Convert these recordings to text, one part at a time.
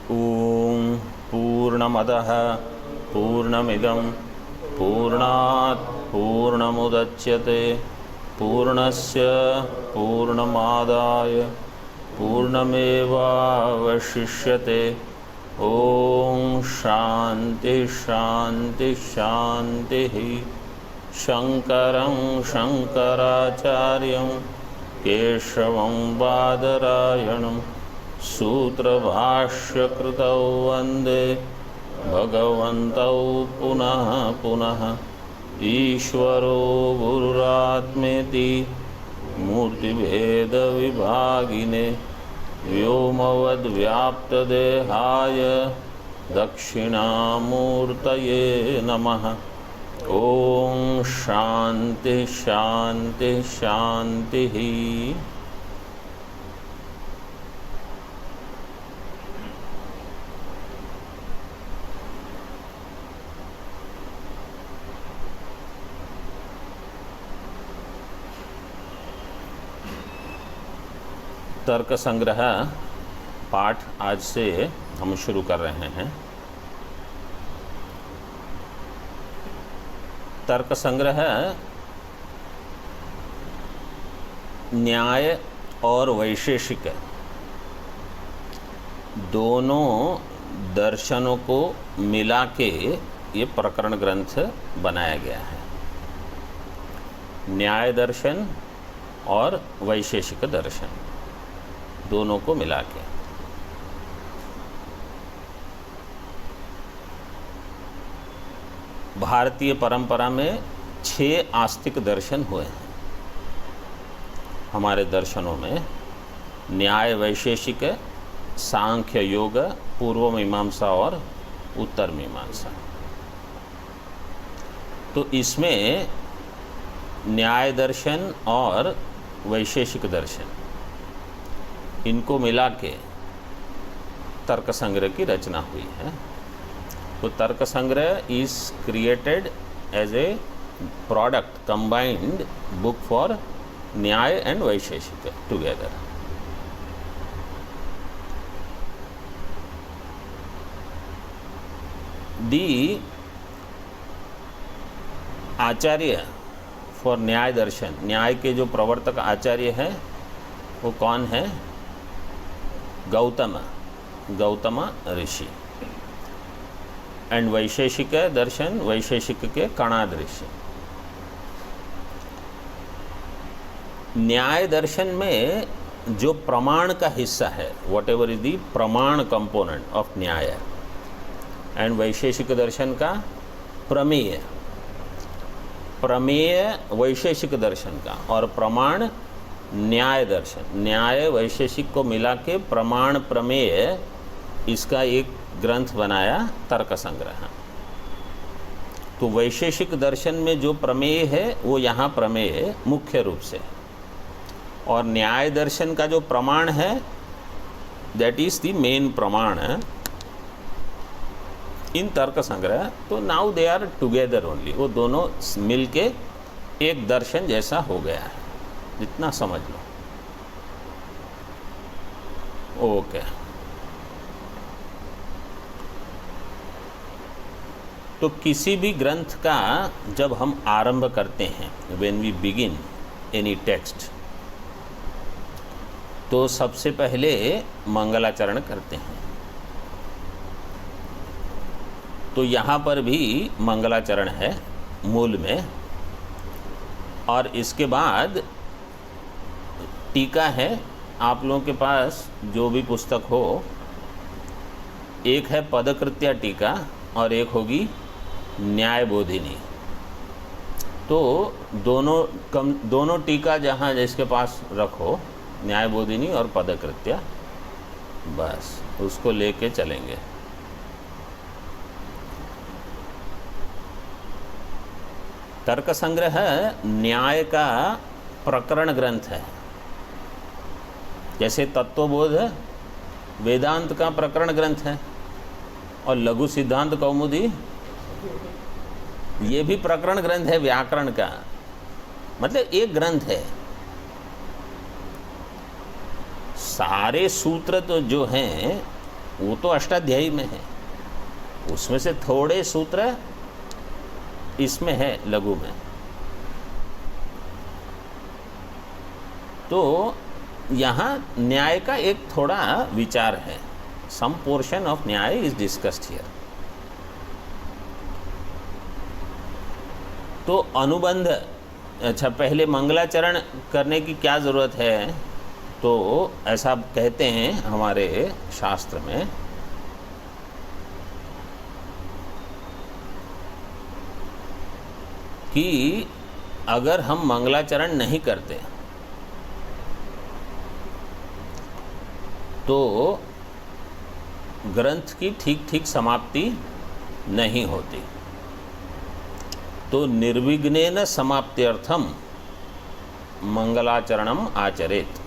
ॐ पूर्णमदः पूर्णमिदं पूर्णात् पूर्णमुदच्यते पूर्णस्य पूर्णमादाय पूर्णमेवावशिष्यते। ॐ शान्ति शान्ति शान्तिः। शङ्करं शङ्कराचार्यं केशवं बादरायणं सूत्रभाष्यकृतौ वन्दे भगवन्तौ पुनः पुनः। ईश्वरो गुरुरात्मेति मूर्तिभेदविभागिने व्योमवद्व्याप्तदेहाय दक्षिणामूर्तये नमः। ॐ शान्ति शान्ति शान्तिः। तर्क संग्रह पाठ आज से हम शुरू कर रहे हैं। तर्क संग्रह न्याय और वैशेषिक दोनों दर्शनों को मिला के ये प्रकरण ग्रंथ बनाया गया है। न्याय दर्शन और वैशेषिक दर्शन दोनों को मिला के। भारतीय परंपरा में 6 आस्तिक दर्शन हुए हैं। हमारे दर्शनों में न्याय वैशेषिक, सांख्य योग, पूर्व मीमांसा और उत्तर मीमांसा। तो इसमें न्याय दर्शन और वैशेषिक दर्शन इनको मिला के तर्क संग्रह की रचना हुई है। तो Tarka Sangraha is created as a product combined book for Nyaya and Vaisheshika together. The acharya for Nyaya darshan, न्याय के जो प्रवर्तक आचार्य हैं वो कौन है? गौतम ऋषि। एंड वैशेषिक दर्शन, वैशेषिक के कणाद ऋषि। न्याय दर्शन में जो प्रमाण का हिस्सा है, वॉट एवर इज दी प्रमाण कंपोनेंट ऑफ न्याय, एंड वैशेषिक दर्शन का प्रमेय वैशेषिक दर्शन का, और प्रमाण न्याय दर्शन, न्याय वैशेषिक को मिला के प्रमाण प्रमेय, इसका एक ग्रंथ बनाया तर्क संग्रह। तो वैशेषिक दर्शन में जो प्रमेय है वो यहाँ प्रमेय मुख्य रूप से, और न्याय दर्शन का जो प्रमाण है दैट इज द मेन प्रमाण इन तर्क संग्रह। तो now they are together only, वो दोनों मिलके एक दर्शन जैसा हो गया है, जितना समझ लो। ओके। तो किसी भी ग्रंथ का जब हम आरंभ करते हैं, when we begin any text, तो सबसे पहले मंगलाचरण करते हैं। तो यहाँ पर भी मंगलाचरण है मूल में, और इसके बाद टीका है। आप लोगों के पास जो भी पुस्तक हो, एक है पदकृत्या टीका और एक होगी न्यायबोधिनी। तो दोनों टीका जहाँ जिसके पास रखो, न्यायबोधिनी और पदकृत्या, बस उसको लेके चलेंगे। तर्क संग्रह न्याय का प्रकरण ग्रंथ है। जैसे तत्वबोध वेदांत का प्रकरण ग्रंथ है, और लघु सिद्धांत कौमुदी ये भी प्रकरण ग्रंथ है व्याकरण का, मतलब एक ग्रंथ है। सारे सूत्र तो जो हैं वो तो अष्टाध्यायी में है, उसमें से थोड़े सूत्र इसमें है लघु में। तो यहाँ न्याय का एक थोड़ा विचार है, सम पोर्शन ऑफ न्याय इज डिस्कस्ड हियर। तो अनुबंध, अच्छा पहले मंगलाचरण करने की क्या ज़रूरत है? तो ऐसा कहते हैं हमारे शास्त्र में कि अगर हम मंगलाचरण नहीं करते तो ग्रंथ की ठीक ठीक समाप्ति नहीं होती। तो निर्विघ्नेन समाप्त्यर्थम मंगलाचरणम आचरेत।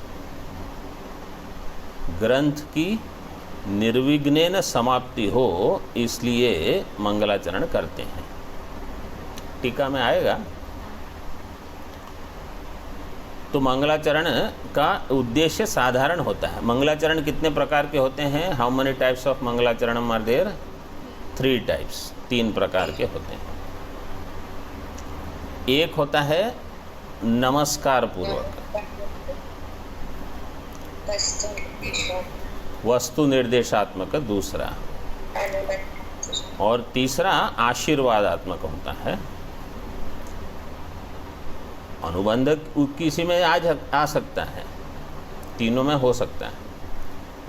ग्रंथ की निर्विघ्नेन समाप्ति हो इसलिए मंगलाचरण करते हैं। टीका में आएगा। तो मंगलाचरण का उद्देश्य साधारण होता है। मंगलाचरण कितने प्रकार के होते हैं? How many types of mangalacharanam are there? 3 types, 3 प्रकार के होते हैं। एक होता है नमस्कार पूर्वक, वस्तु निर्देशात्मक दूसरा, और तीसरा आशीर्वादात्मक होता है। अनुबंध किसी में आज आ सकता है, तीनों में हो सकता है।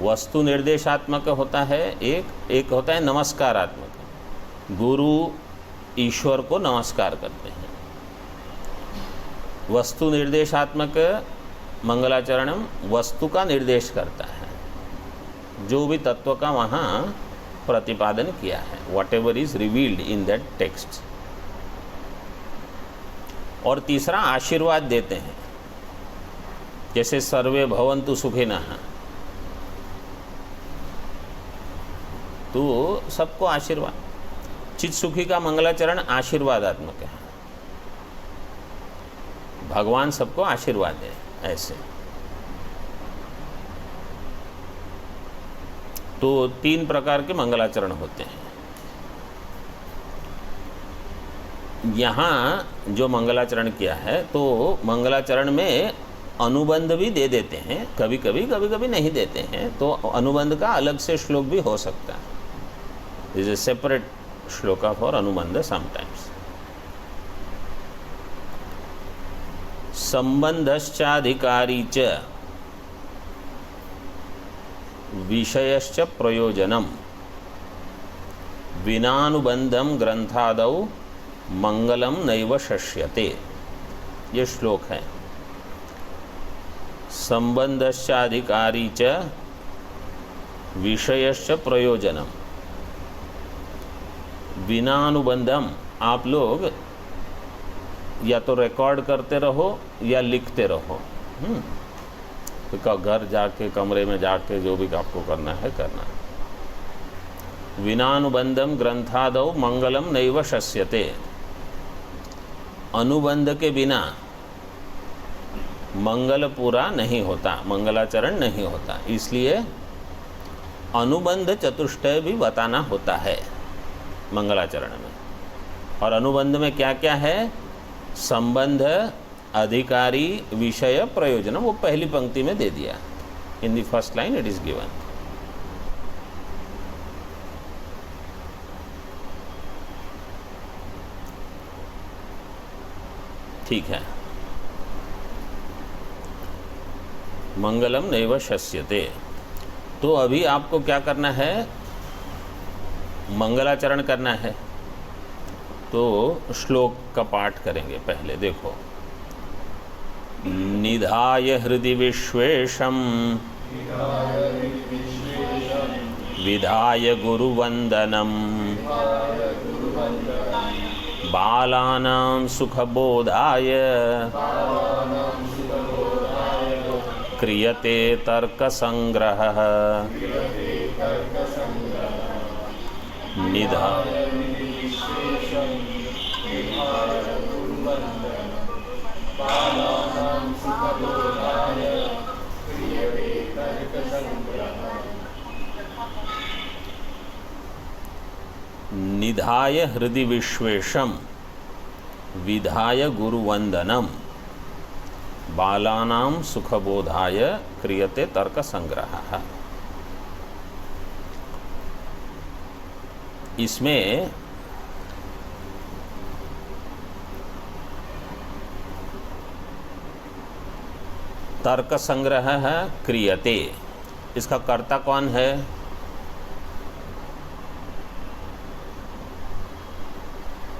वस्तु निर्देशात्मक होता है एक होता है नमस्कारात्मक, गुरु ईश्वर को नमस्कार करते हैं। वस्तु निर्देशात्मक मंगलाचरणम वस्तु का निर्देश करता है, जो भी तत्व का वहाँ प्रतिपादन किया है, what ever is revealed in that text. और तीसरा आशीर्वाद देते हैं, जैसे सर्वे भवन्तु सुखिनः, तो सबको आशीर्वाद। चित सुखी का मंगलाचरण आशीर्वादात्मक है, भगवान सबको आशीर्वाद दे, ऐसे। तो 3 प्रकार के मंगलाचरण होते हैं। यहाँ जो मंगलाचरण किया है, तो मंगलाचरण में अनुबंध भी दे देते हैं, कभी कभी नहीं देते हैं। तो अनुबंध का अलग से श्लोक भी हो सकता है, is a separate shloka for अनुबंध समटाइम्स। संबंधश्चाधिकारी च विषयश्च प्रयोजनम विनानुबंधम ग्रंथादौ मंगलम नैव शश्यते। ये श्लोक है। संबंधश्चाधिकारी च विषयश्च प्रयोजनम विनानुबंधम। आप लोग या तो रिकॉर्ड करते रहो या लिखते रहो, तो घर जाके कमरे में जाके जो भी आपको करना है करना। विनानुबंधम ग्रंथादौ मंगलम नैव शस्यते। अनुबंध के बिना मंगल पूरा नहीं होता, मंगलाचरण नहीं होता। इसलिए अनुबंध चतुष्टय भी बताना होता है मंगलाचरण में। और अनुबंध में क्या क्या है? संबंध, अधिकारी, विषय, प्रयोजन। वो पहली पंक्ति में दे दिया, in the first line it is given. ठीक है। मंगलम नैव शस्यते। तो अभी आपको क्या करना है? मंगलाचरण करना है। तो श्लोक का पाठ करेंगे पहले। देखो, निधाय हृदि विश्वेशम विधाय गुरुवंदनम बालानां सुखबोधाय क्रियते तर्कसंग्रहः निधाय निधाय हृदि विश्वेशम विधाय गुरुवंदनम बालानां सुखबोधाय क्रियते तर्क संग्रह। इसमें तर्क संग्रह है क्रियते, इसका कर्ता कौन है?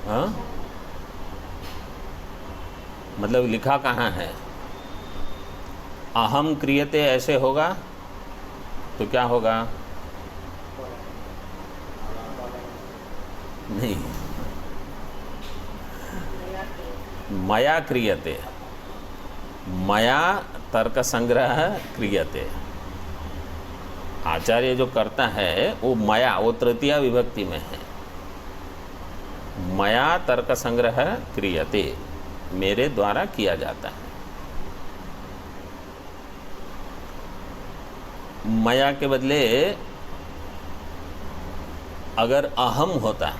हाँ, मतलब लिखा कहाँ है? अहम क्रियते ऐसे होगा तो क्या होगा? नहीं, मया क्रियते, मया तर्क संग्रह क्रियते। आचार्य जो करता है वो मया, वो तृतीया विभक्ति में है। मया तर्क संग्रह क्रियते, मेरे द्वारा किया जाता है। मया के बदले अगर अहम होता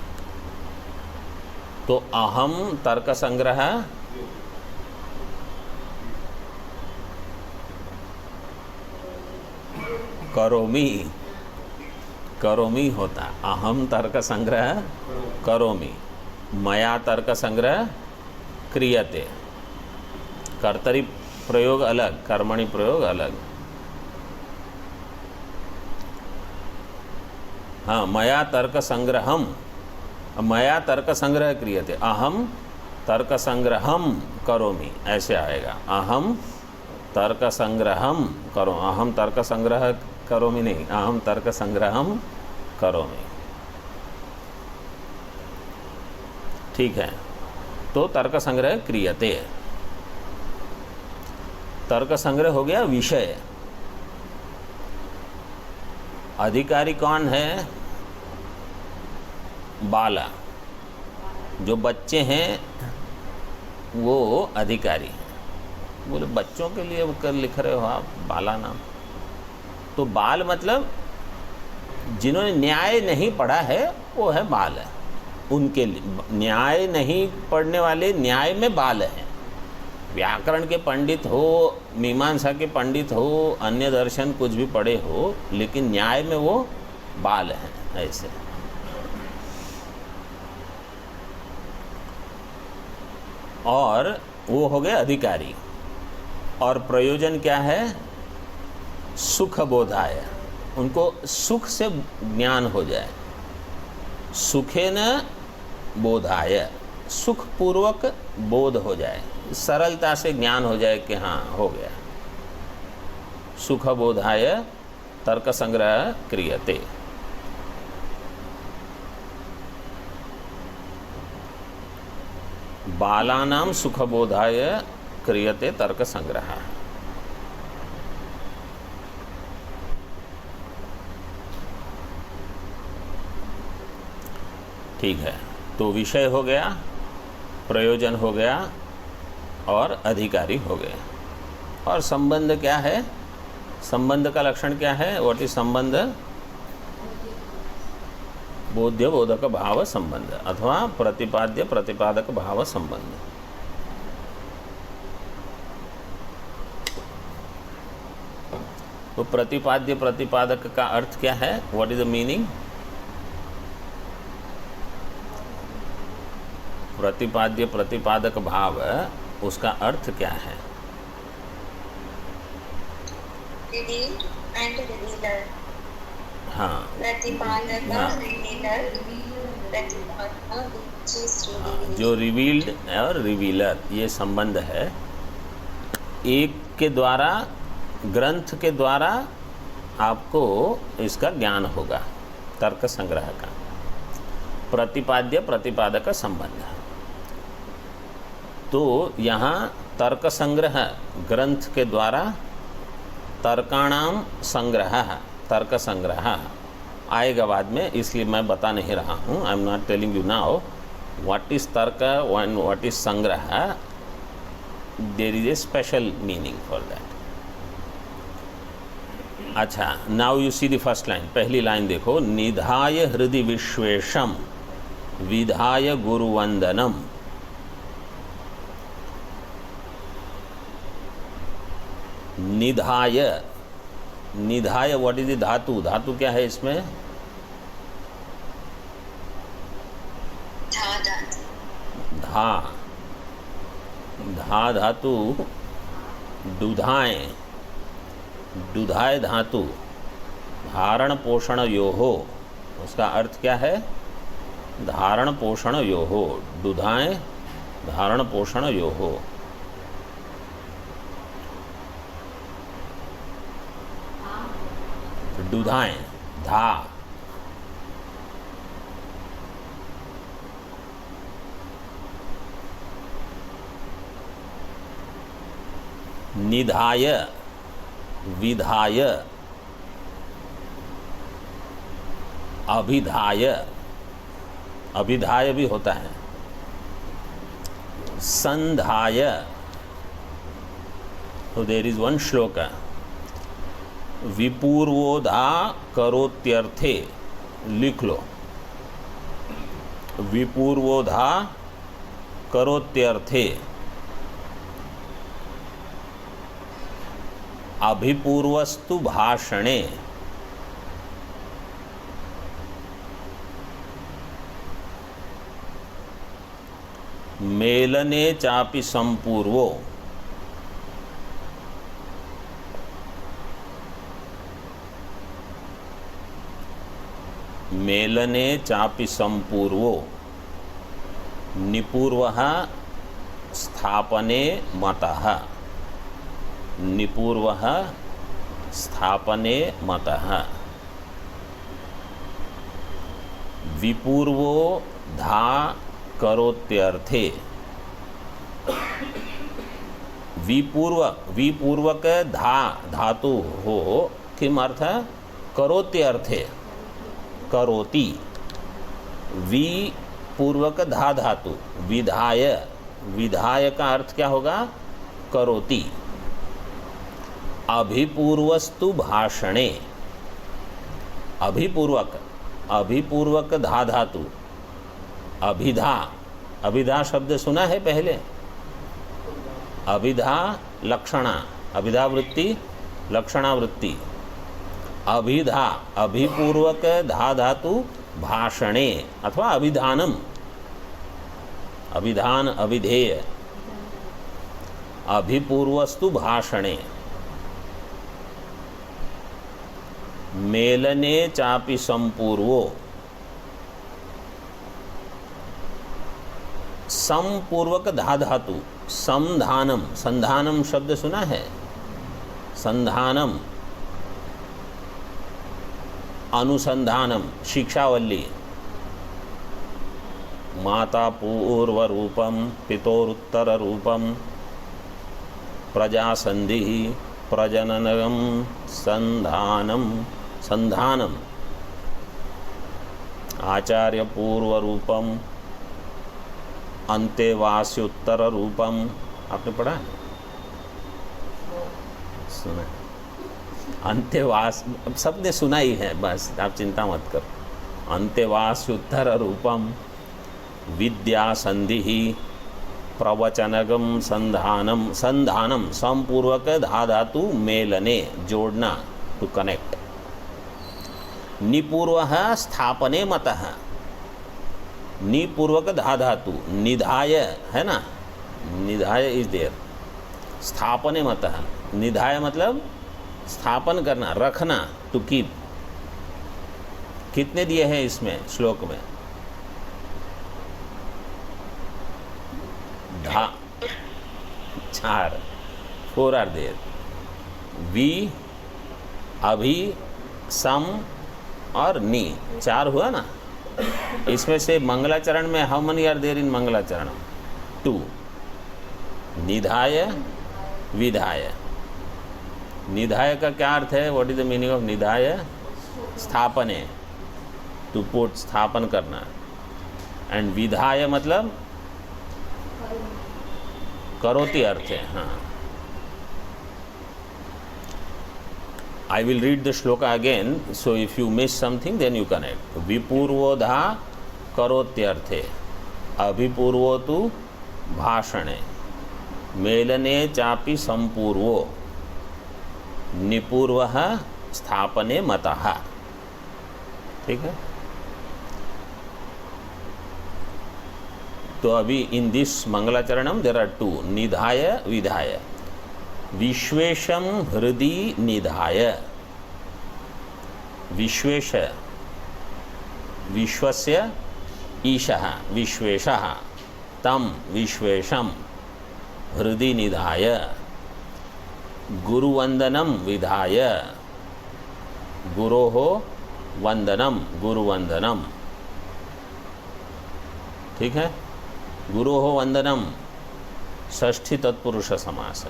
तो अहम तर्क संग्रह करोमि, करोमि होता। अहम तर्क संग्रह करोमि, मया तर्क संग्रह क्रियते। कर्तरी प्रयोग अलग, कर्मणि प्रयोग अलग। हाँ, मया तर्क संग्रहम, मया तर्क संग्रह क्रियते, अहम तर्क संग्रहम करोमि, ऐसे आएगा। अहम तर्क संग्रहम करो, अहम तर्क संग्रह करोमि नहीं, अहम तर्क संग्रहम करोमि। ठीक है, तो तर्क संग्रह क्रियते। तर्क संग्रह हो गया विषय। अधिकारी कौन है? बाला, जो बच्चे हैं वो अधिकारी हैं। बोले बच्चों के लिए कर लिख रहे हो आप बाला नाम? तो बाल मतलब जिन्होंने न्याय नहीं पढ़ा है वो है बाल है। उनके लिए न्याय नहीं पढ़ने वाले न्याय में बाल हैं। व्याकरण के पंडित हो, मीमांसा के पंडित हो, अन्य दर्शन कुछ भी पढ़े हो, लेकिन न्याय में वो बाल हैं। ऐसे और वो हो गए अधिकारी। और प्रयोजन क्या है? सुख बोधाय, उनको सुख से ज्ञान हो जाए। सुखेन बोधाय, सुख पूर्वक बोध हो जाए, सरलता से ज्ञान हो जाए कि हाँ हो गया। सुख बोधाय तर्क संग्रह क्रियते। बालानां सुख बोधाय क्रियते तर्क संग्रह। ठीक है, तो विषय हो गया, प्रयोजन हो गया और अधिकारी हो गए। और संबंध क्या है? संबंध का लक्षण क्या है? व्हाट इज संबंध? बोध्य बोधक भाव संबंध अथवा प्रतिपाद्य प्रतिपादक भाव संबंध। तो प्रतिपाद्य प्रतिपादक का अर्थ क्या है? What is the meaning? प्रतिपाद्य प्रतिपादक भाव, उसका अर्थ क्या है? हाँ, जो रिवील्ड और रिवीलर, ये संबंध है। एक के द्वारा, ग्रंथ के द्वारा आपको इसका ज्ञान होगा, तर्क संग्रह का। प्रतिपाद्य प्रतिपादक संबंध। तो यहाँ तर्क संग्रह, ग्रंथ के द्वारा तर्काणाम संग्रह, तर्क संग्रह आएगा बाद में, इसलिए मैं बता नहीं रहा हूँ। I am not telling you now what is tarka and what is sangraha. There is a special meaning for that. अच्छा, now you see the first line. पहली लाइन देखो, निधाय हृदि विश्वेशम विधाय गुरुवंदनम। निधाय, निधाय व्हाट इज द धातु? धातु क्या है इसमें? धा, धा धातु, दुधाएं, दुधाए धातु, धारण पोषण योहो, उसका अर्थ क्या है? धारण पोषण योहो, दुधाएं धारण पोषण योहो। दुधाएं, धा, निधाय, विधाय, अभिधाय, अभिधाय भी होता है, संधाय। तो देयर इज वन श्लोक, विपूर्वोधा करोत्यर्थे, लिख लो, विपूर्वोधा करोत्यर्थे अभिपूर्वस्तु भाषणे मेलने चापि संपूर्वो, मेलने चापि संपूर्वो निपूर्वः स्थापने मतः, निपूर्वः स्थापने मतः। विपूर्वो धा करोत्यर्थे, विपूर्वक, विपूर्वक धा धातु हो, किम अर्थ? करोत्यर्थे, करोति। विपूर्वक धा धातु, विधाय, विधाय का अर्थ क्या होगा? करोति। अभिपूर्वस्तु भाषणे, अभिपूर्वक, अभिपूर्वक धा धातु, अभिधा, अभिधा शब्द सुना है पहले? अभिधा लक्षणा, अभिधा वृत्ति, लक्षणा वृत्ति, अभिधा, अभिपूर्वक धा धातु भाषणे अथवा अभिधानम, अभिधान, अभिधेय, अभिपूर्वस्तु भाषणे मेलने चापि संपूर्वो, समपूर्वक धा धातु, समधानम, संधानम शब्द सुना है? संधानम, अनुसंधानम, शिक्षावल्ली, माता पूर्व रूपम पितोरुत्तर रूपम प्रजासंधि प्रजननम संधानम, संधानम, आचार्य पूर्व रूपम अंतेवास्योत्तर रूपम। आपने पढ़ा है? सुना? अंतेवास, सबने सुना ही है, बस आप चिंता मत करो। अंतेवास्योत्तर रूपम विद्या संधि प्रवचनगम संधानम, संधानम समपूर्वक धा धातु मेलने, जोड़ना, टू कनेक्ट। निपूर्वः स्थापने मतः, निपूर्वक धा धातु, निधाय है ना, निधाय इज देयर, स्थापने मतः, निधाय मतलब स्थापन करना, रखना, टू कीप। कितने दिए हैं इसमें श्लोक में? धा, 4, 4 आर देयर। वी, अभी, सम और नी, 4 हुआ ना। इसमें से मंगलाचरण में how many are there in मंगलाचरण? 2। निधाय, विधाय। निधाय का क्या अर्थ है? What is the meaning of निधाय? स्थापने, टू पुट, स्थापन करना। एंड विधाय मतलब करोति अर्थ है। हाँ, I will read the shloka again, so if you miss something then you connect. Vipurvodha करोत्यर्थे अभिपूर्वो तु भाषणे मेलने चापि संपूर्वो निपूर्वः स्थापने मतः। ठीक है। तो अभी in this mangalacharanam there are two, निधाय विधाय। विश्वेशम हृदि निधाय, विश्वेश विश्वस्य ईशः विश्वेशः तम विश्वेशम हृदि निधाय गुरुवंदनम विधाय गुरोः वंदनम गुरुवंदनम। ठीक है। गुरोः वंदनम षष्ठी तत्पुरुष समास।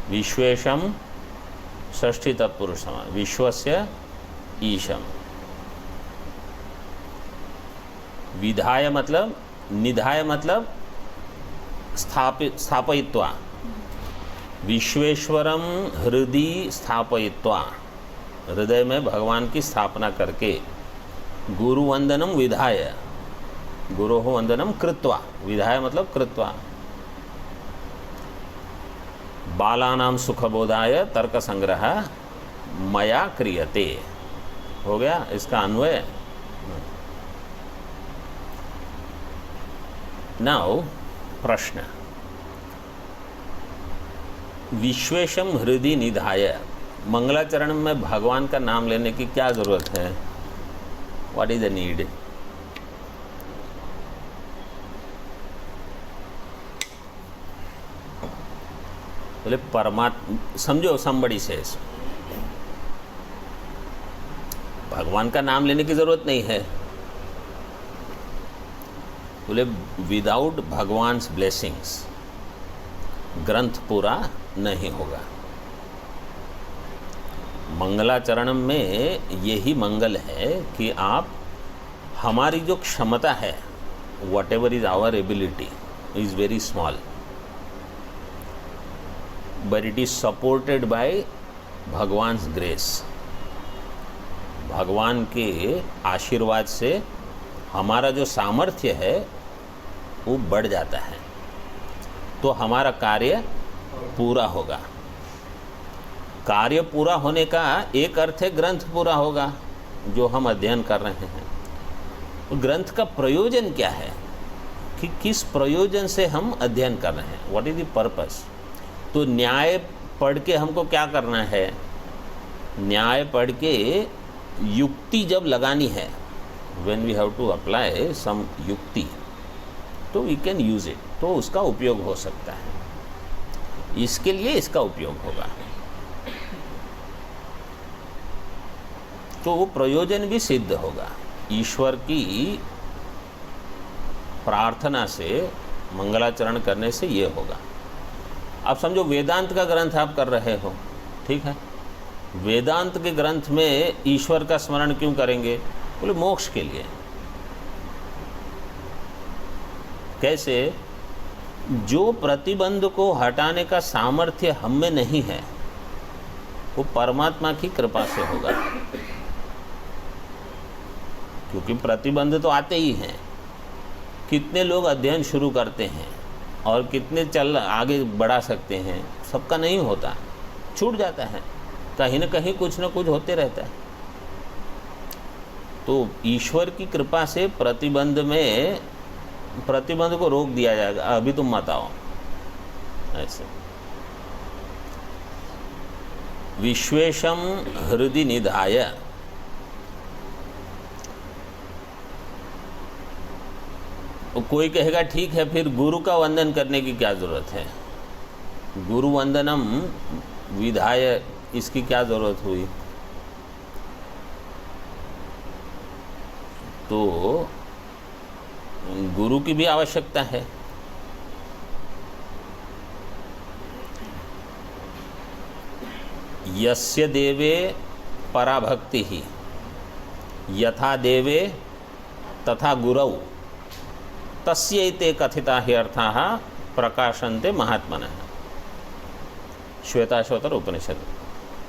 विश्वेशम षष्ठी तत्पुरुष समास, विश्वस्य ईशम। विधाय मतलब, निधाय मतलब स्थापयित्वा, विश्वेश्वरम हृदि स्थापयित्वा, हृदय में भगवान की स्थापना करके। गुरुवंदनम विधाय, गुरोः वंदनम कृत्वा, विधाय मतलब कृत्वा। बालानां सुखबोधाय तर्क संग्रह मया क्रियते। हो गया इसका अन्वय। नाउ प्रश्न, विश्वेशम हृदि निधाय, मंगलाचरण में भगवान का नाम लेने की क्या जरूरत है? What is the need? बोले परमात्मा, समझो somebody says, भगवान का नाम लेने की जरूरत नहीं है। बोले विदाउट भगवान्स ब्लेसिंग्स ग्रंथ पूरा नहीं होगा। मंगलाचरण में यही मंगल है कि आप, हमारी जो क्षमता है, whatever is our ability is very small, but it is supported by Bhagwan's grace. भगवान के आशीर्वाद से हमारा जो सामर्थ्य है वो बढ़ जाता है, तो हमारा कार्य पूरा होगा। कार्य पूरा होने का एक अर्थ है ग्रंथ पूरा होगा जो हम अध्ययन कर रहे हैं। तो ग्रंथ का प्रयोजन क्या है कि किस प्रयोजन से हम अध्ययन कर रहे हैं, व्हाट इज द पर्पस। तो न्याय पढ़ के हमको क्या करना है? न्याय पढ़ के युक्ति जब लगानी है, when we have to apply some युक्ति, तो we can use it, तो उसका उपयोग हो सकता है। इसके लिए इसका उपयोग होगा, तो वो प्रयोजन भी सिद्ध होगा। ईश्वर की प्रार्थना से, मंगलाचरण करने से ये होगा। आप समझो वेदांत का ग्रंथ आप कर रहे हो, ठीक है। वेदांत के ग्रंथ में ईश्वर का स्मरण क्यों करेंगे? बोले मोक्ष के लिए। कैसे? जो प्रतिबंध को हटाने का सामर्थ्य हम में नहीं है, वो परमात्मा की कृपा से होगा। क्योंकि प्रतिबंध तो आते ही हैं। कितने लोग अध्ययन शुरू करते हैं और कितने चल आगे बढ़ा सकते हैं, सबका नहीं होता, छूट जाता है, कहीं न कहीं कुछ न कुछ होते रहता है। तो ईश्वर की कृपा से प्रतिबंध को रोक दिया जाएगा, अभी तुम मत आओ, ऐसे। विश्वेशम हृदि निधाय, तो कोई कहेगा ठीक है, फिर गुरु का वंदन करने की क्या जरूरत है? गुरु वंदनम विधाय, इसकी क्या जरूरत हुई? तो गुरु की भी आवश्यकता है। यस्य देवे पराभक्ति ही यथा देवे तथा गुरौ तस्यैते कथिता ही अर्थाः प्रकाशन्ते महात्मनः। श्वेताश्वतर उपनिषद।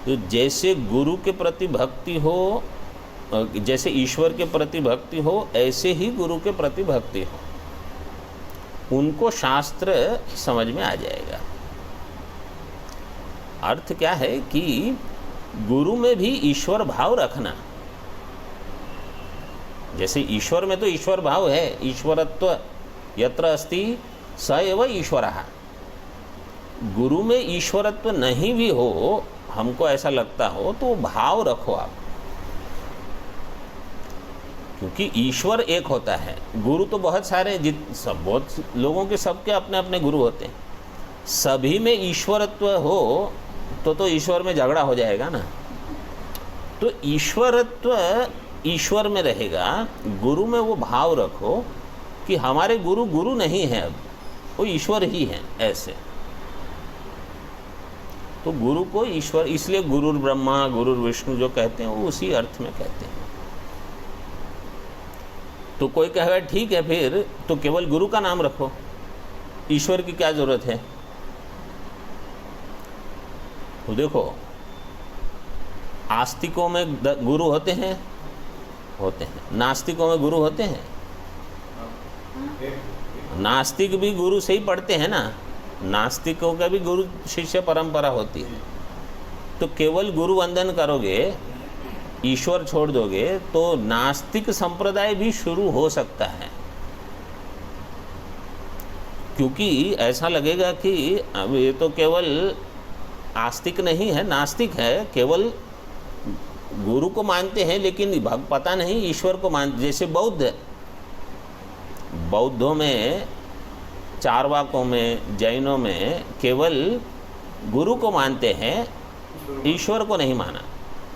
तो जैसे गुरु के प्रति भक्ति हो जैसे ईश्वर के प्रति भक्ति हो ऐसे ही गुरु के प्रति भक्ति हो, उनको शास्त्र समझ में आ जाएगा। अर्थ क्या है कि गुरु में भी ईश्वर भाव रखना। जैसे ईश्वर में तो ईश्वर भाव है, ईश्वरत्व यत्र अस्ति स एव ईश्वरः। गुरु में ईश्वरत्व नहीं भी हो, हमको ऐसा लगता हो, तो भाव रखो आप, क्योंकि ईश्वर एक होता है। गुरु तो बहुत सारे बहुत लोगों के सबके अपने अपने गुरु होते हैं। सभी में ईश्वरत्व हो तो ईश्वर में झगड़ा हो जाएगा ना। तो ईश्वरत्व ईश्वर में रहेगा, गुरु में वो भाव रखो कि हमारे गुरु गुरु नहीं है, अब वो ईश्वर ही है। ऐसे तो गुरु को ईश्वर, इसलिए गुरुर ब्रह्मा गुरुर विष्णु जो कहते हैं वो उसी अर्थ में कहते हैं। तो कोई कहेगा ठीक है, फिर तो केवल गुरु का नाम रखो, ईश्वर की क्या जरूरत है। तो देखो, आस्तिकों में गुरु होते हैं, नास्तिकों में गुरु होते हैं। नास्तिक भी गुरु से ही पढ़ते हैं ना, नास्तिकों का भी गुरु शिष्य परंपरा होती है। तो केवल गुरु वंदन करोगे, ईश्वर छोड़ दोगे, तो नास्तिक संप्रदाय भी शुरू हो सकता है। क्योंकि ऐसा लगेगा कि अब ये तो केवल आस्तिक नहीं है, नास्तिक है, केवल गुरु को मानते हैं लेकिन पता नहीं ईश्वर को मानते। जैसे बौद्धों में, चारवाकों में, जैनों में केवल गुरु को मानते हैं, ईश्वर को नहीं माना।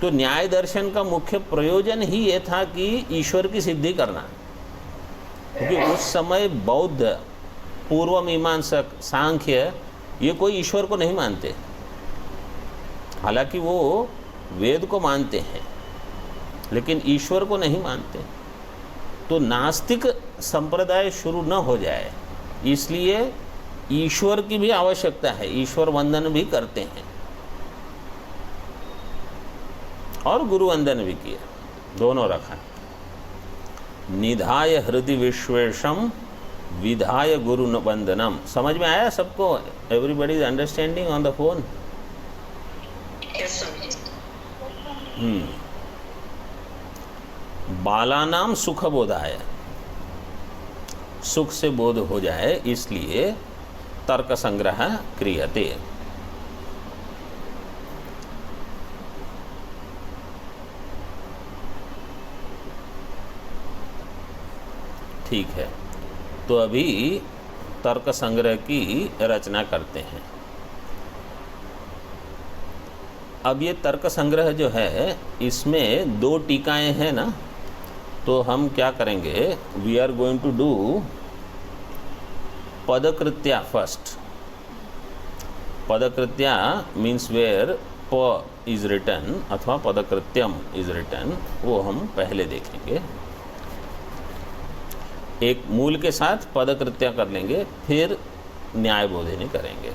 तो न्याय दर्शन का मुख्य प्रयोजन ही ये था कि ईश्वर की सिद्धि करना। क्योंकि उस समय बौद्ध, पूर्व मीमांसक, सांख्य, ये कोई ईश्वर को नहीं मानते। हालांकि वो वेद को मानते हैं लेकिन ईश्वर को नहीं मानते। तो नास्तिक संप्रदाय शुरू न हो जाए, इसलिए ईश्वर की भी आवश्यकता है, ईश्वर वंदन भी करते हैं और गुरु वंदन भी किया, दोनों रखा। निधाय हृदय विश्वेशम विधाय गुरु वंदनम। समझ में आया सबको? Everybody is understanding on the phone? बालानाम सुख बोधाय, सुख से बोध हो जाए, इसलिए तर्क संग्रह क्रियते। ठीक है, तो अभी तर्क संग्रह की रचना करते हैं। अब ये तर्क संग्रह जो है, इसमें 2 टीकाएं हैं ना, तो हम क्या करेंगे, we are going to do पदकृत्या फर्स्ट। पदकृत्या मीन्स वेयर प इज रिटन अथवा पदकृत्यम इज रिटन, वो हम पहले देखेंगे। एक मूल के साथ पदकृत्या कर लेंगे, फिर न्याय बोधिनी करेंगे।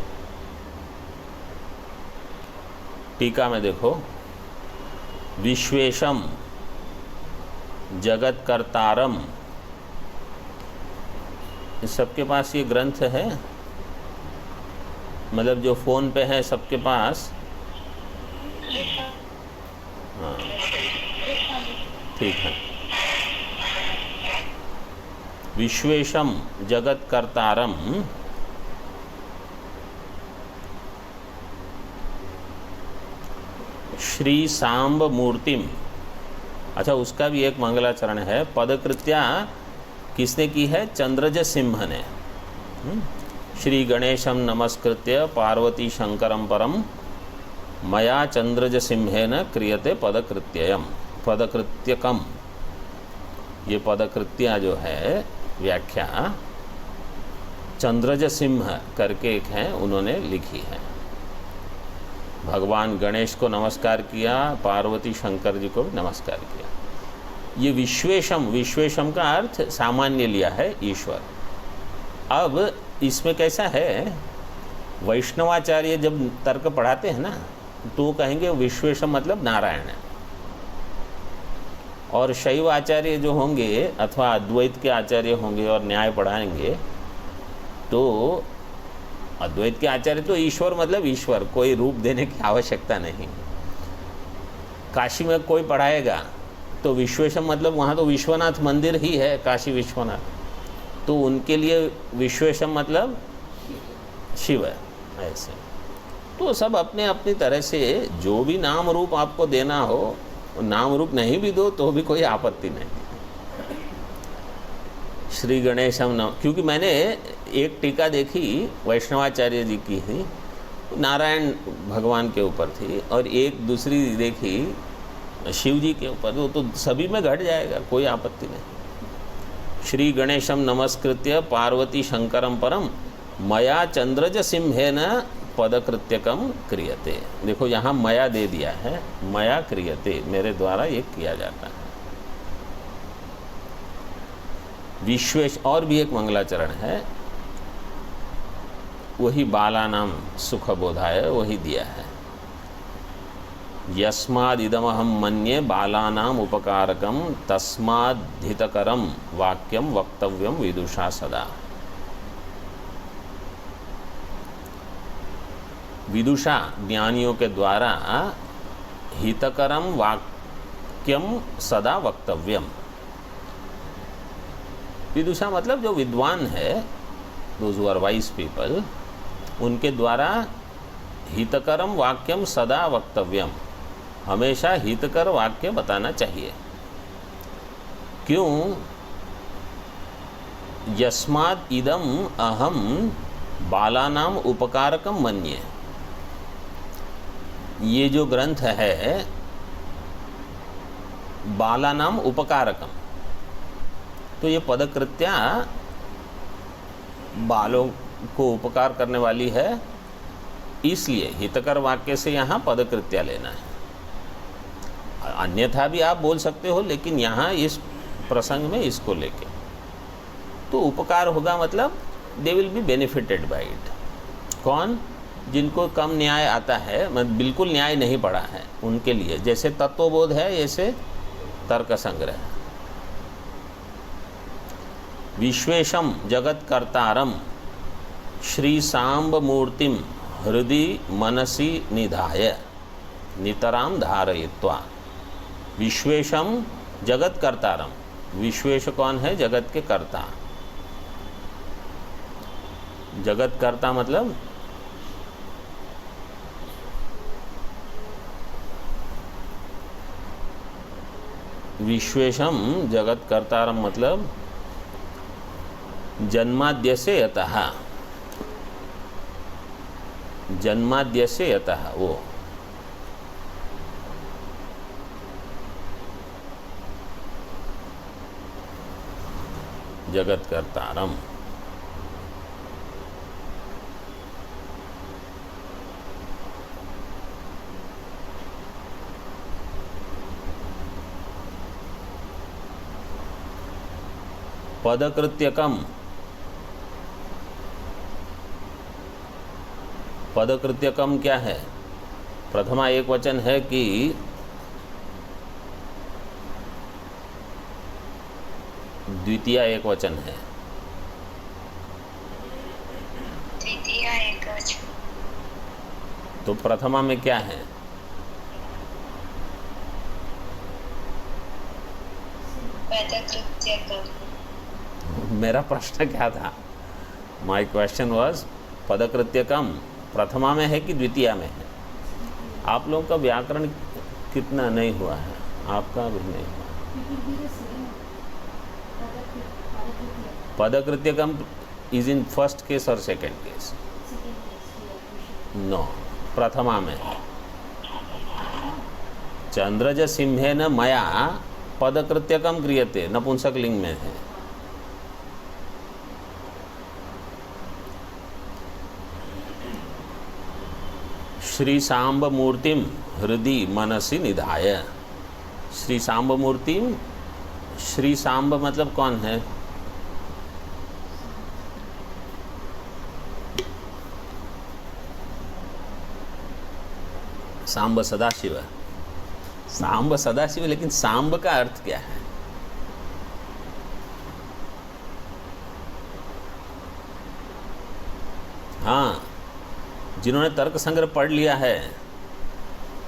टीका में देखो, विश्वेशम जगत कर्तारम, इस सबके पास ये ग्रंथ है, मतलब जो फोन पे है सबके पास? हाँ ठीक है। विश्वेशम जगत कर्तारम श्री सांब मूर्तिम। अच्छा, उसका भी एक मंगलाचरण है। पदकृत्या किसने की है? चंद्रज सिंह ने। श्री गणेशम नमस्कृत्य पार्वती शंकरम परम मया चंद्रज सिंहेन क्रियते पदकृत्ययम पदकृत्यकम। ये पदकृत्या जो है व्याख्या चंद्रज सिंह करके एक है, उन्होंने लिखी है। भगवान गणेश को नमस्कार किया, पार्वती शंकर जी को भी नमस्कार किया। ये विश्वेशम, विश्वेशम का अर्थ सामान्य लिया है ईश्वर। अब इसमें कैसा है, वैष्णवाचार्य जब तर्क पढ़ाते हैं ना, तो वो कहेंगे विश्वेशम मतलब नारायण है, और शैव आचार्य जो होंगे अथवा अद्वैत के आचार्य होंगे और न्याय पढ़ाएंगे, तो अद्वैत के आचार्य तो ईश्वर मतलब ईश्वर, कोई रूप देने की आवश्यकता नहीं। काशी में कोई पढ़ाएगा तो विश्वेशम मतलब वहाँ तो विश्वनाथ मंदिर ही है, काशी विश्वनाथ, तो उनके लिए विश्वेशम मतलब शिव है। ऐसे तो सब अपने अपनी तरह से जो भी नाम रूप आपको देना हो, नाम रूप नहीं भी दो तो भी कोई आपत्ति नहीं। श्री गणेशम नम, क्योंकि मैंने एक टीका देखी वैष्णवाचार्य जी की थी, नारायण भगवान के ऊपर थी, और एक दूसरी देखी शिव जी के ऊपर, वो तो सभी में घट जाएगा, कोई आपत्ति नहीं। श्री गणेशम नमस्कृत्य पार्वती शंकरम परम मया चंद्रज सिंहेन पदकृत्यकम क्रियते। देखो यहाँ मया दे दिया है, मया क्रियते, मेरे द्वारा ये किया जाता है। विश्वेश, और भी एक मंगलाचरण है, वही बालानाम सुखबोधाय, वही दिया है। यस्मादिदमहं मन्ये बालानाम उपकारकम तस्माद्धितकरम वाक्यम वक्तव्यम विदुषा सदा। विदुषा ज्ञानियों के द्वारा हितकरम वाक्यम सदा वक्तव्यम। विदुषा मतलब जो विद्वान है, those who are wise people, उनके द्वारा हितकरम वाक्यम सदा वक्तव्यम, हमेशा हितकर वाक्य बताना चाहिए। क्यों? यस्मात् इदम अहम बालानाम उपकारकम मन्ये। ये जो ग्रंथ है बालानाम उपकारकम, तो ये पदकृत्या बालों को उपकार करने वाली है, इसलिए हितकर वाक्य से यहाँ पदकृत्या लेना है। अन्यथा भी आप बोल सकते हो, लेकिन यहाँ इस प्रसंग में इसको लेके तो उपकार होगा, मतलब they will be benefited bye it. कौन? जिनको कम न्याय आता है, मतलब बिल्कुल न्याय नहीं पढ़ा है, उनके लिए, जैसे तत्वबोध है, ऐसे तर्क संग्रह। विश्वेशम जगत्कर्तारम श्री सांब मूर्तिम हृदय मनसी निधाय नितराम धारयित्वा। विश्वेशम जगत्कर्तारम, विश्वेश कौन है? जगत के कर्ता। जगत्कर्ता मतलब विश्वेशम जगत्कर्तारम मतलब जन्माद्य से यतः, जन्माद्य से यतः, वो जगत्कर्तारम। पदकृत्यकम, पदकृत्यकम क्या है? प्रथमा एक वचन है कि द्वितीय एक वचन है? द्वितीय एक वचन। तो प्रथमा में क्या है? पदकृत्यकम। मेरा प्रश्न क्या था? माय क्वेश्चन वाज पदकृत्यकम प्रथमा में है कि द्वितीय में है? आप लोगों का व्याकरण कितना नहीं हुआ है, आपका भी नहीं हुआ। पदकृत्यकम इज इन फर्स्ट केस और सेकेंड केस? नो, प्रथमा में है। चंद्रज सिंहेन मया पदकृत्यकम क्रियते, नपुंसक लिंग में है। श्री सांब मूर्तिम हृदय मनसी निधाय। श्री सांब मूर्तिम, श्री सांब मतलब कौन है? सांब सदाशिव। सांब सदाशिव, लेकिन सांब का अर्थ क्या है? हाँ, जिन्होंने तर्क संग्रह पढ़ लिया है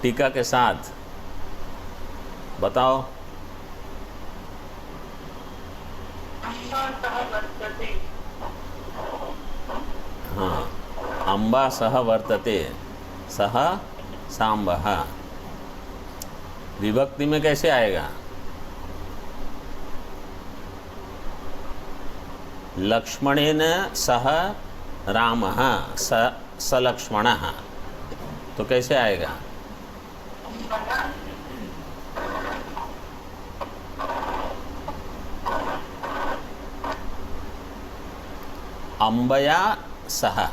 टीका के साथ, बताओ। हाँ, अम्बा सह वर्तते सह सांबः। विभक्ति में कैसे आएगा? लक्ष्मणेन सह रामः सलक्ष्मणः, तो कैसे आएगा? अम्बया सह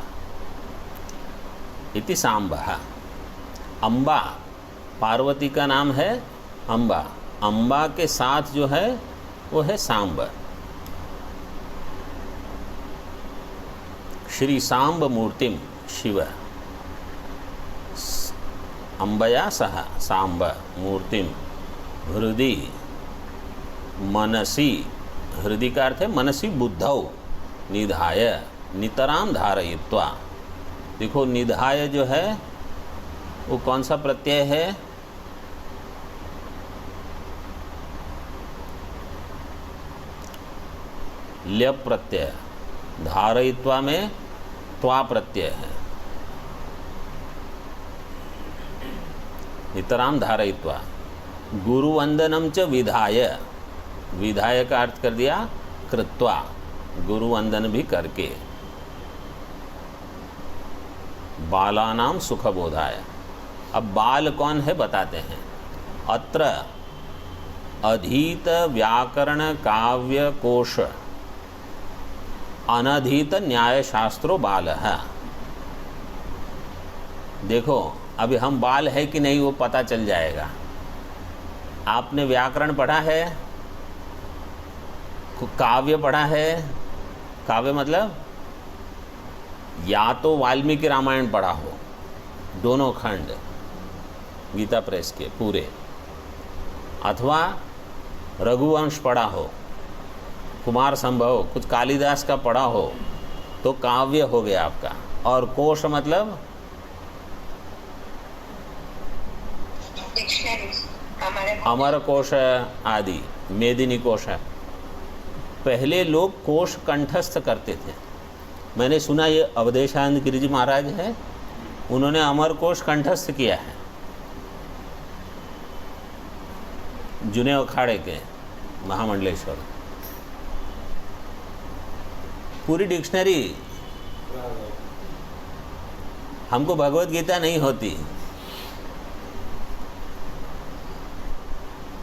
इति सांबः। अम्बा पार्वती का नाम है अम्बा, अम्बा के साथ जो है वो है सांब। श्री सांब मूर्तिम शिव, अम्बया सह सांब मूर्तिम हृदि मनसी, हृदि का अर्थ है मनसी बुद्धौ निधाय नितराम धारयित्वा। देखो निधाय जो है वो कौन सा प्रत्यय है? ल्यप प्रत्यय। धारयित्वा में त्वा प्रत्यय है। नितराम धारयित्वा। गुरुवंदनम च विधाय, विधाय का अर्थ कर दिया कृत्वा, गुरुवंदन भी करके। बालानाम सुखबोधाय। अब बाल कौन है बताते हैं। अत्र अधीत व्याकरण काव्य कोश अनधीत न्याय शास्त्रो बाल है। देखो अभी हम बाल है कि नहीं वो पता चल जाएगा। आपने व्याकरण पढ़ा है, काव्य पढ़ा है। काव्य मतलब या तो वाल्मीकि रामायण पढ़ा हो, दोनों खंड गीता प्रेस के पूरे, अथवा रघुवंश पढ़ा हो, कुमार संभव, कुछ कालिदास का पढ़ा हो, तो काव्य हो गया आपका। और कोश मतलब अमर कोश आदि, मेदिनी कोश है। पहले लोग कोश कंठस्थ करते थे। मैंने सुना ये अवधेशानंद गिरि जी महाराज है, उन्होंने अमर कोश कंठस्थ किया है जुने अखाड़े के महामंडलेश्वर। पूरी डिक्शनरी, हमको भगवत गीता नहीं होती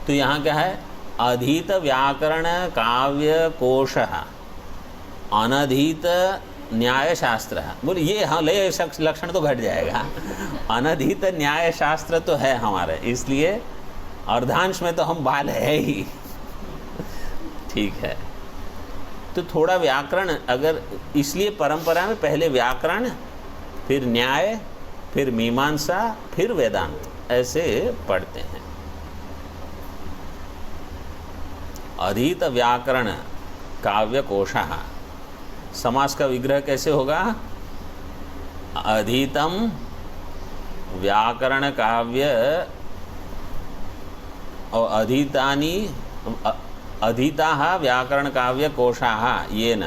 तो यहाँ क्या है? अधीत व्याकरण काव्य कोश अनधीत न्याय शास्त्र। बोले ये हाँ लय लक्षण तो घट जाएगा। अनधीत न्याय शास्त्र तो है हमारे, इसलिए अर्धांश में तो हम बाल है ही। ठीक है, तो थोड़ा व्याकरण अगर, इसलिए परंपरा में पहले व्याकरण, फिर न्याय, फिर मीमांसा, फिर वेदांत, ऐसे पढ़ते हैं। अधीत व्याकरण काव्य कोशः। समास का विग्रह कैसे होगा? अधीतम व्याकरण काव्य और अधीतानि अधीताः व्याकरण काव्य कोशाः येन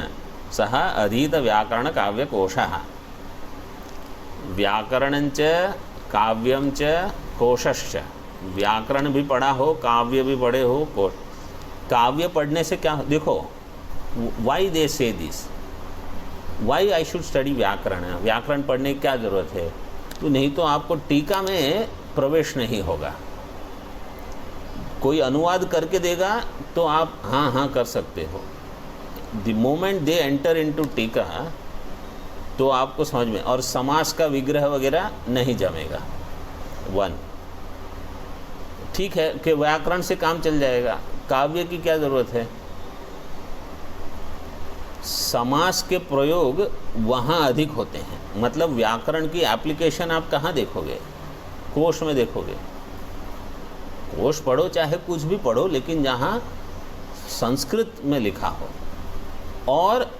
सह अधीत व्याकरण काव्य कोशः। व्याकरणञ्च काव्यंच कोशश्च। व्याकरण भी पढ़ा हो, काव्य भी पढ़े हो, कोश। काव्य पढ़ने से क्या, देखो why they say this, why I should study व्याकरण। व्याकरण पढ़ने की क्या ज़रूरत है? तो नहीं तो आपको टीका में प्रवेश नहीं होगा। कोई अनुवाद करके देगा तो आप हाँ हाँ कर सकते हो। The moment they enter into टीका तो आपको समझ में, और समास का विग्रह वगैरह नहीं जमेगा। वन ठीक है कि व्याकरण से काम चल जाएगा, काव्य की क्या ज़रूरत है? समास के प्रयोग वहाँ अधिक होते हैं। मतलब व्याकरण की एप्लीकेशन आप कहाँ देखोगे? कोश में देखोगे। कोश पढ़ो चाहे कुछ भी पढ़ो, लेकिन जहाँ संस्कृत में लिखा हो, और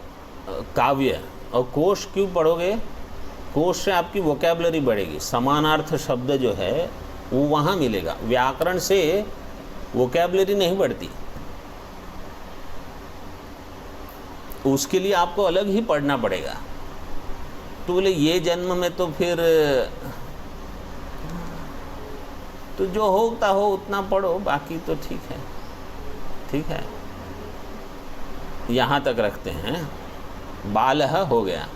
काव्य। और कोश क्यों पढ़ोगे? कोश से आपकी वोकैबुलरी बढ़ेगी, समानार्थ शब्द जो है वो वहाँ मिलेगा। व्याकरण से वोकैबुलरी नहीं बढ़ती, उसके लिए आपको अलग ही पढ़ना पड़ेगा। तो बोले ये जन्म में तो फिर तो जो होता हो उतना पढ़ो, बाकी तो ठीक है। ठीक है, यहाँ तक रखते हैं। बालः हो गया,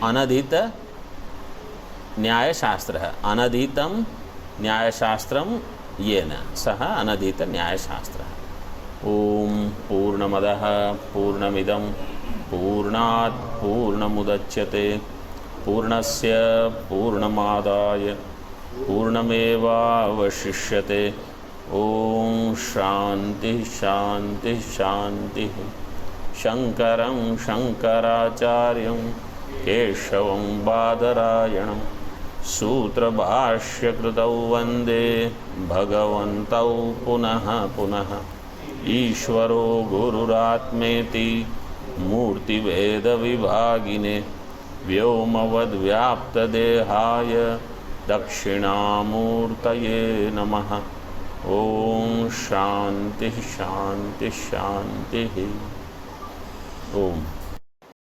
अनधीत न्यायशास्त्र, अनधीतम न्यायशास्त्रम येन सह अनधीत न्यायशास्त्र। ओम पूर्णमदः पूर्णमिदं पूर्णात् पूर्णमुदच्यते पूर्णस्य पूर्णमादाय पूर्णमेवावशिष्यते। ओम शांति शांति शांति। शंकरं शंकराचार्यं केशवं बादरायणं सूत्रभाष्यकृतौ वन्दे भगवन्तौ पुनः पुनः। ईश्वरो गुरुरात्मेति मूर्तिभेदविभागिने व्योमवद्व्याप्तदेहाय दक्षिणामूर्तये नमः। ओम शांति शांति शांति। ओम।